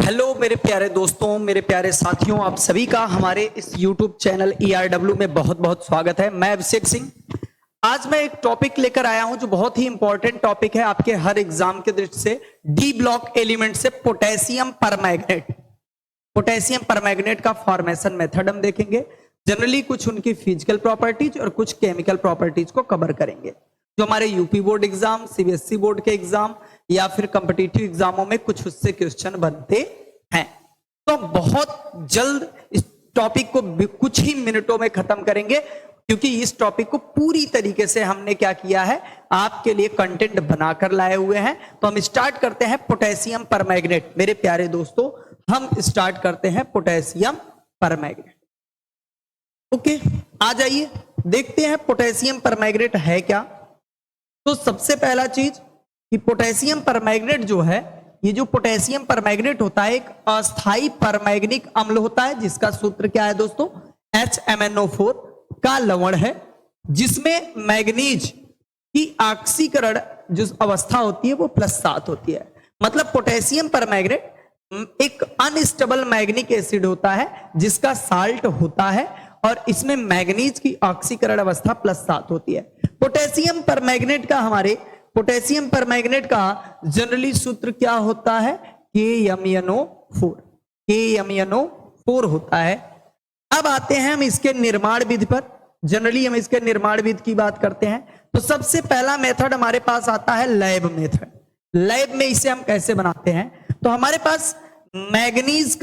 Hello मेरे प्यारे दोस्तों, मेरे प्यारे साथियों, आप सभी का हमारे इस YouTube चैनल ERW में बहुत बहुत स्वागत है। मैं अभिषेक सिंह। आज मैं एक टॉपिक लेकर आया हूं जो बहुत ही इंपॉर्टेंट टॉपिक है आपके हर एग्जाम के दृष्टि से। डी ब्लॉक एलिमेंट से पोटेशियम परमैग्नेट, पोटेशियम परमैग्नेट का फॉर्मेशन मेथड हम देखेंगे। जनरली कुछ उनकी फिजिकल प्रॉपर्टीज और कुछ केमिकल प्रॉपर्टीज को कवर करेंगे, जो हमारे UP board exam, CBSE board के एग्जाम या फिर कॉम्पिटिटिव एग्जामों में कुछ उससे क्वेश्चन बनते हैं। तो बहुत जल्द इस टॉपिक को कुछ ही मिनटों में खत्म करेंगे, क्योंकि इस टॉपिक को पूरी तरीके से हमने क्या किया है, आपके लिए कंटेंट बनाकर लाए हुए हैं। तो हम स्टार्ट करते हैं पोटेशियम परमैग्नेट। मेरे प्यारे दोस्तों, हम स्टार्ट करते हैं पोटेशियम परमैग्नेट। ओके, आ जाइए देखते हैं पोटेशियम परमैग्नेट है क्या। तो सबसे पहला चीज कि पोटेशियम परमैग्नेट जो है, ये जो पोटेशियम परमैग्नेट होता है एक अस्थाई परमैग्निक अम्ल होता है, जिसका सूत्र क्या है दोस्तों, HMnO4 का लवण है, जिसमें मैग्नीज की ऑक्सीकरण जो अवस्था होती है वो +7 होती है। मतलब पोटेशियम परमैग्नेट एक अनस्टेबल मैग्निक एसिड होता है जिसका साल्ट होता है, और इसमें मैग्नीज की ऑक्सीकरण अवस्था +7 होती है। पोटेशियम परमैग्नेट का जनरली सूत्र क्या होता है, KMnO4, KMnO4 होता है। अब आते हैं हम इसके निर्माण विधि पर। जनरली हम इसके निर्माण विधि की बात करते हैं तो सबसे पहला मेथड हमारे पास आता है लैब मेथड। लैब में इसे हम कैसे बनाते हैं, तो हमारे पास मैग्नीज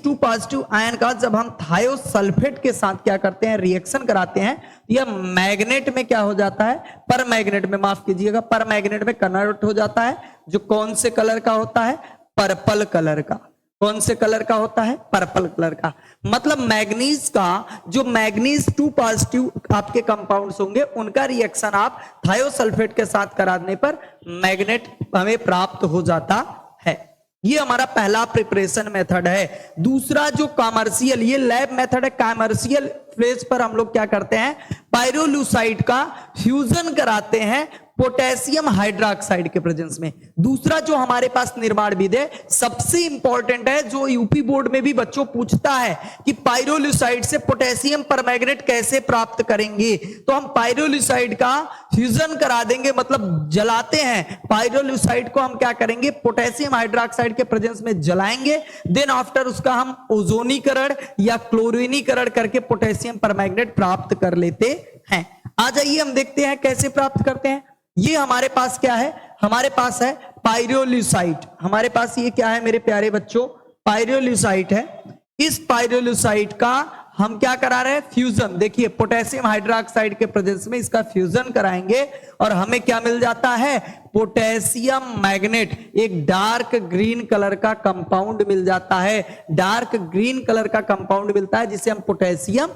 2 पॉजिटिव आयन का जब हम थायोसल्फेट के साथ क्या करते हैं, रिएक्शन कराते हैं, यह मैग्नेट में क्या हो जाता है, परमैग्नेट में, माफ कीजिएगा, परमैग्नेट में कन्वर्ट हो जाता है, जो कौन से कलर का होता है, पर्पल कलर का। कौन से कलर का होता है, पर्पल कलर का। मतलब मैग्नीज का जो मैग्नीज 2 पॉजिटिव आपके कंपाउंड्स होंगे, उनका रिएक्शन आप थायोसल्फेट के साथ कराने पर मैग्नेट हमें प्राप्त हो जाता है। ये हमारा पहला प्रिपरेशन मेथड है। दूसरा जो कॉमर्शियल, ये लैब मेथड है। कॉमर्शियल फेज पर हम लोग क्या करते हैं, पाइरोलुसाइड का फ्यूजन कराते हैं पोटेशियम हाइड्रोक्साइड के प्रेजेंस में। दूसरा जो हमारे पास निर्माण विधि है, सबसे इंपॉर्टेंट है, जो यूपी बोर्ड में भी बच्चों पूछता है कि पाइरोलुसाइड से पोटेशियम परमैग्नेट कैसे प्राप्त करेंगे। तो हम पाइरोलुसाइड का फ्यूजन करा देंगे, मतलब जलाते हैं। पाइरोलुसाइड को हम क्या करेंगे, पोटेशियम हाइड्रोक्साइड के प्रेजेंस में जलाएंगे। देन आफ्टर उसका हम ओजोनीकरण या क्लोरीनीकरण करके पोटेशियम परमैग्नेट प्राप्त कर लेते हैं। आ जाइए हम देखते हैं कैसे प्राप्त करते हैं। ये हमारे पास क्या है, हमारे पास है पाइरोलुसाइड। हमारे पास ये क्या है मेरे प्यारे बच्चों, पाइरोलुसाइड है। इस पाइरोलुसाइड का हम क्या करा रहे हैं, फ्यूजन। देखिए पोटेशियम हाइड्रोक्साइड के प्रेजेंस में इसका फ्यूजन कराएंगे और हमें क्या मिल जाता है, पोटेशियम मैग्नेट, एक डार्क ग्रीन कलर का कंपाउंड मिल जाता है। डार्क ग्रीन कलर का कंपाउंड मिलता है जिसे हम पोटेशियम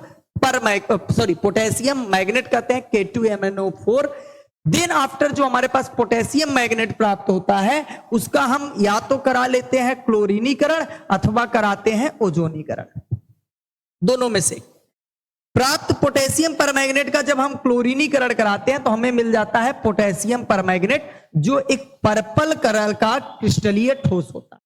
मैग्नेट कहते हैं, K2MnO4। देन आफ्टर जो हमारे पास पोटेशियम मैग्नेट प्राप्त होता है, उसका हम या तो करा लेते हैं क्लोरीनीकरण अथवा कराते हैं ओजोनीकरण। दोनों में से प्राप्त पोटेशियम परमैग्नेट का जब हम क्लोरीनीकरण कराते हैं तो हमें मिल जाता है पोटेशियम परमैग्नेट, जो एक पर्पल कलर का क्रिस्टलीय ठोस होता है।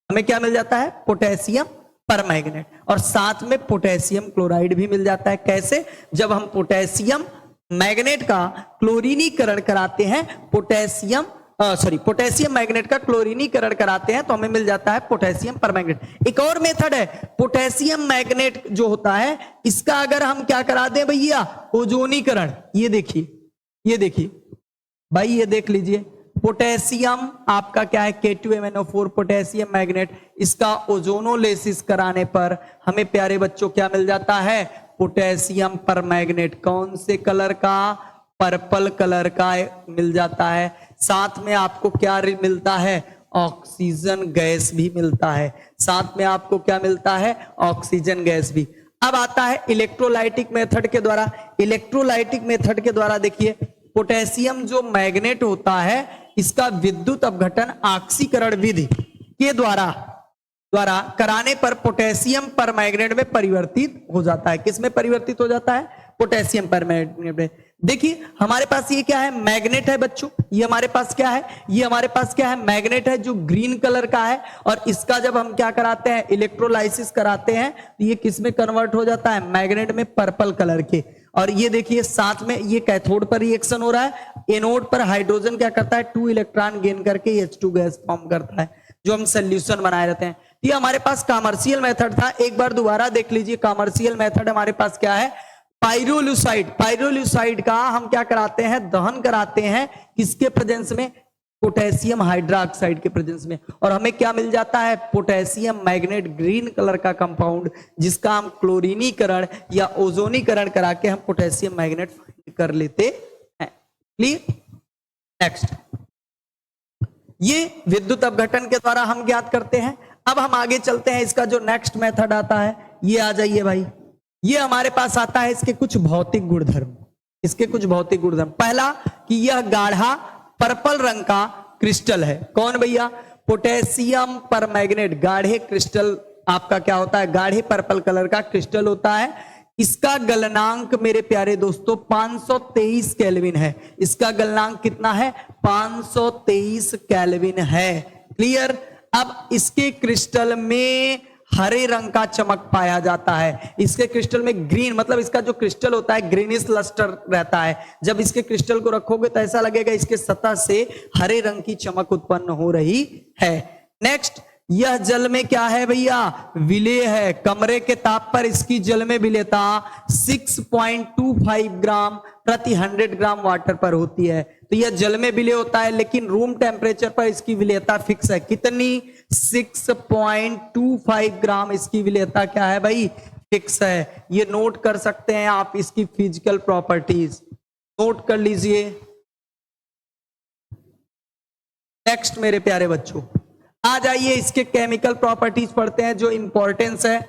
हमें क्या मिल जाता है, पोटेशियम परमैग्नेट, और साथ में पोटेशियम क्लोराइड भी मिल जाता है। कैसे, जब हम पोटेशियम मैग्नेट का क्लोरीनीकरण कराते हैं, पोटेशियम मैग्नेट का क्लोरीनीकरण कराते हैं तो हमें मिल जाता है पोटेशियम परमैग्नेट। एक और मेथड है, पोटेशियम मैग्नेट जो होता है, इसका अगर हम क्या करा दें भैया, ओजोनीकरण। ये देखिए भाई, ये देख लीजिए, पोटेशियम आपका क्या है, K2MnO4 पोटेशियम मैग्नेट, इसका ओजोनोलेसिस कराने पर हमें प्यारे बच्चों क्या मिल जाता है, पोटेशियम परमैग्नेट। कौन से कलर का, पर्पल कलर का मिल जाता है। साथ में आपको क्या मिलता है, ऑक्सीजन गैस भी मिलता है। साथ में आपको क्या मिलता है, ऑक्सीजन गैस भी। अब आता है इलेक्ट्रोलाइटिक मेथड के द्वारा। इलेक्ट्रोलाइटिक मेथड के द्वारा देखिए, पोटेशियम जो मैग्नेट होता है, इसका विद्युत अपघटन ऑक्सीकरण विधि के द्वारा कराने पर पोटेशियम परमैग्नेट में परिवर्तित हो जाता है। किस में परिवर्तित हो जाता है, पोटेशियम परमैग्नेट में। देखिए हमारे पास ये क्या है, मैग्नेट है बच्चों। ये हमारे पास क्या है, ये हमारे पास क्या है, मैग्नेट है जो ग्रीन कलर का है। और इसका जब हम क्या कराते हैं, इलेक्ट्रोलाइसिस कराते हैं, तो ये किस में कन्वर्ट हो जाता है, मैग्नेट में, पर्पल कलर के। और ये देखिए साथ में ये कैथोड पर रिएक्शन हो रहा है, एनोड पर हाइड्रोजन क्या करता है, 2 इलेक्ट्रॉन गेन करके H2 गैस फॉर्म करता है, जो हम सोल्यूशन बनाए रहते हैं। ये हमारे पास कॉमर्शियल मेथड था। एक बार दोबारा देख लीजिए, कॉमर्शियल मेथड हमारे पास क्या है, पाइरोलुसाइड। पाइरोलुसाइड का हम क्या कराते हैं, दहन कराते हैं, किसके प्रेजेंस में, पोटेशियम हाइड्रोक्साइड के प्रेजेंस में। और हमें क्या मिल जाता है, पोटेशियम मैग्नेट, ग्रीन कलर का कंपाउंड, जिसका हम क्लोरीनीकरण या ओजोनीकरण करा के हम पोटेशियम मैग्नेट फाइंड कर लेते हैं। क्लियर। नेक्स्ट, ये विद्युत अपघटन के द्वारा हम ज्ञात करते हैं। अब हम आगे चलते हैं, इसका जो नेक्स्ट मेथड आता है, ये आ जाइए भाई। ये हमारे पास आता है इसके कुछ भौतिक गुणधर्म। इसके कुछ भौतिक गुणधर्म, पहला कि यह गाढ़ा पर्पल रंग का क्रिस्टल है। कौन भैया, पोटेशियम परमैग्नेट, गाढ़े क्रिस्टल आपका क्या होता है, गाढ़े पर्पल कलर का क्रिस्टल होता है। इसका गलनांक मेरे प्यारे दोस्तों 523 केल्विन है। इसका गलनांक कितना है, 523 केल्विन है। क्लियर। अब इसके क्रिस्टल में हरे रंग का चमक पाया जाता है। इसके क्रिस्टल में ग्रीन, मतलब इसका जो क्रिस्टल होता है ग्रीनिश लस्टर रहता है। जब इसके क्रिस्टल को रखोगे तो ऐसा लगेगा इसके सतह से हरे रंग की चमक उत्पन्न हो रही है। नेक्स्ट, यह जल में क्या है भैया, विलेय है। कमरे के ताप पर इसकी जल में विलेयता 6.25 ग्राम प्रति 100 ग्राम वाटर पर होती है। तो यह जल में विलेय होता है, लेकिन रूम टेम्परेचर पर इसकी विलेयता फिक्स है। कितनी, 6.25 ग्राम इसकी विलेयता क्या है भाई, फिक्स है। ये नोट कर सकते हैं आप, इसकी फिजिकल प्रॉपर्टीज नोट कर लीजिए। नेक्स्ट मेरे प्यारे बच्चों, आ जाइए इसके केमिकल प्रॉपर्टीज पढ़ते हैं, जो इंपॉर्टेंस है।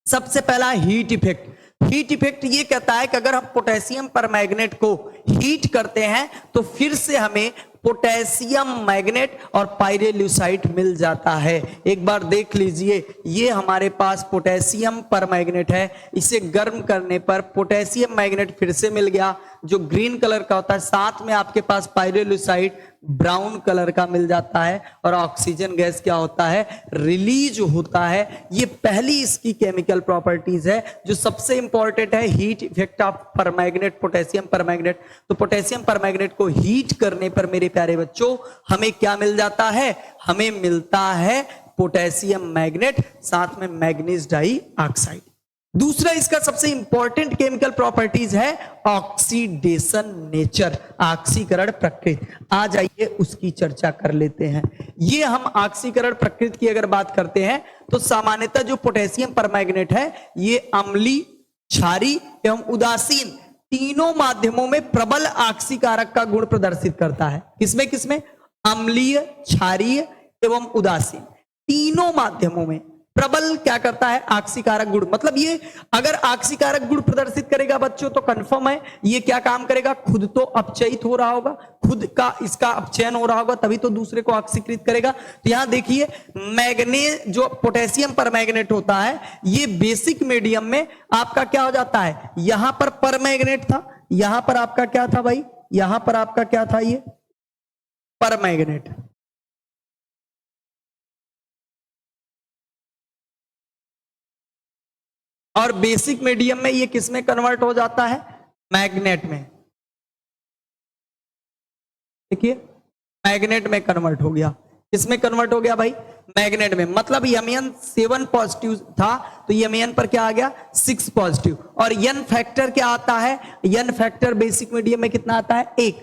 सबसे पहला हीट इफेक्ट। हीट इफेक्ट ये कहता है कि अगर हम पोटेशियम परमैग्नेट को हीट करते हैं तो फिर से हमें पोटेशियम मैग्नेट और पाइरोलुसाइड मिल जाता है। एक बार देख लीजिए, ये हमारे पास पोटेशियम परमैग्नेट है। इसे गर्म करने पर पोटेशियम मैग्नेट फिर से मिल गया, जो ग्रीन कलर का होता है। साथ में आपके पास पाइरोलुसाइड ब्राउन कलर का मिल जाता है, और ऑक्सीजन गैस क्या होता है, रिलीज होता है। ये पहली इसकी केमिकल प्रॉपर्टीज है, जो सबसे इंपॉर्टेंट है, हीट इफेक्ट ऑफ परमैग्नेट, पोटेशियम परमैग्नेट। तो पोटेशियम परमैग्नेट को हीट करने पर मेरे प्यारे बच्चों हमें क्या मिल जाता है, हमें मिलता है पोटेशियम मैग्नेट, साथ में मैग्नीज डाई ऑक्साइड। दूसरा इसका सबसे इंपॉर्टेंट केमिकल प्रॉपर्टीज है ऑक्सीडेशन नेचर, ऑक्सीकरण प्रकृति। आ जाइए उसकी चर्चा कर लेते हैं। ये हम ऑक्सीकरण प्रकृति की अगर बात करते हैं तो सामान्यतः जो पोटेशियम परमैग्नेट है, ये अम्लीय, क्षारीय एवं उदासीन तीनों माध्यमों में प्रबल ऑक्सीकारक का गुण प्रदर्शित करता है। किसमें किसमें, अम्लीय, क्षारीय एवं उदासीन तीनों माध्यमों में प्रबल क्या करता है, ऑक्सीकारक गुण। मतलब ये अगर ऑक्सीकारक गुण प्रदर्शित करेगा बच्चों तो कंफर्म है ये क्या काम करेगा, खुद तो अपचयित हो रहा होगा, खुद का इसका अपचयन हो रहा होगा, तभी तो दूसरे को ऑक्सीकृत करेगा। तो यहां देखिए, मैग्नीज जो पोटेशियम परमैग्नेट होता है, ये बेसिक मीडियम में आपका क्या हो जाता है, यहां पर परमैग्नेट था, यहां पर आपका क्या था भाई, यहां पर आपका क्या था, ये परमैग्नेट। और बेसिक मीडियम में ये किस में कन्वर्ट हो जाता है, मैग्नेट में। देखिए मैग्नेट में कन्वर्ट हो गया। किसमें कन्वर्ट हो गया भाई, मैग्नेट में। मतलब Mn 7 पॉजिटिव था तो Mn पर क्या आ गया, 6 पॉजिटिव। और n फैक्टर क्या आता है, n फैक्टर बेसिक मीडियम में कितना आता है, 1।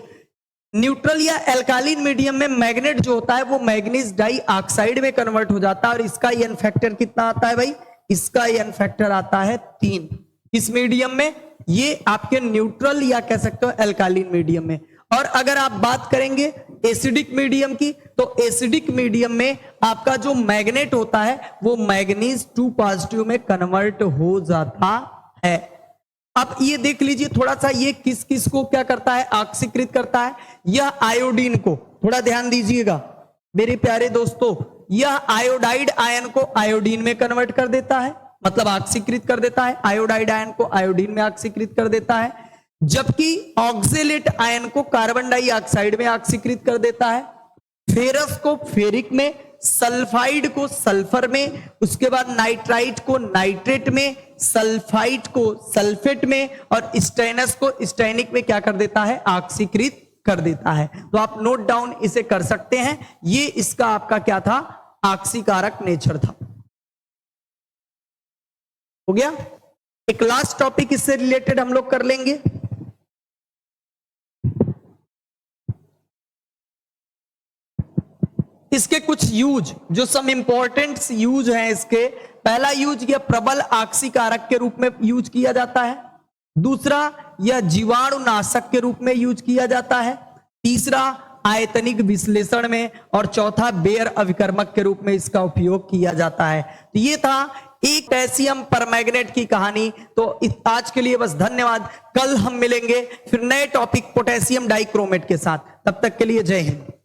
न्यूट्रल या एल्कालिन मीडियम में मैग्नेट जो होता है वो मैग्नीज डाई ऑक्साइड में कन्वर्ट हो जाता है, और इसका n फैक्टर कितना आता है भाई, इसका n फैक्टर आता है 3। इस मीडियम में, ये आपके न्यूट्रल या कह सकते हो एल्कालिन मीडियम में। और अगर आप बात करेंगे एसिडिक मीडियम की, तो एसिडिक मीडियम में आपका जो मैग्नेट होता है वो मैग्नीज 2 पॉजिटिव में कन्वर्ट हो जाता है। अब ये देख लीजिए थोड़ा सा, ये किस किस को क्या करता है, ऑक्सीकृत करता है। यह आयोडीन को, थोड़ा ध्यान दीजिएगा मेरे प्यारे दोस्तों, यह आयोडाइड आयन को आयोडीन में कन्वर्ट कर देता है, मतलब ऑक्सीकृत कर देता है। आयोडाइड आयन को आयोडीन में ऑक्सीकृत कर देता है। जबकि ऑक्जेलेट आयन को कार्बन डाइऑक्साइड में ऑक्सीकृत कर देता है, फेरस को फेरिक में, सल्फाइड को सल्फर में, उसके बाद नाइट्राइट को नाइट्रेट में, सल्फाइड को सल्फेट में और स्टेनस को स्टेनिक में क्या कर देता है, ऑक्सीकृत कर देता है। तो आप नोट डाउन इसे कर सकते हैं। ये इसका आपका क्या था, ऑक्सीकारक नेचर था। हो गया। एक लास्ट टॉपिक इससे रिलेटेड हम लोग कर लेंगे। इसके कुछ यूज, जो सम इंपॉर्टेंट यूज हैं इसके। पहला यूज, यह प्रबल ऑक्सीकारक के रूप में यूज किया जाता है। दूसरा, यह जीवाणुनाशक के रूप में यूज किया जाता है। तीसरा, आयतनिक विश्लेषण में। और चौथा, बेयर अभिकर्मक के रूप में इसका उपयोग किया जाता है। तो ये था एक पोटेशियम परमैंगनेट की कहानी। तो आज के लिए बस धन्यवाद। कल हम मिलेंगे फिर नए टॉपिक पोटेशियम डाइक्रोमेट के साथ। तब तक के लिए जय हिंद।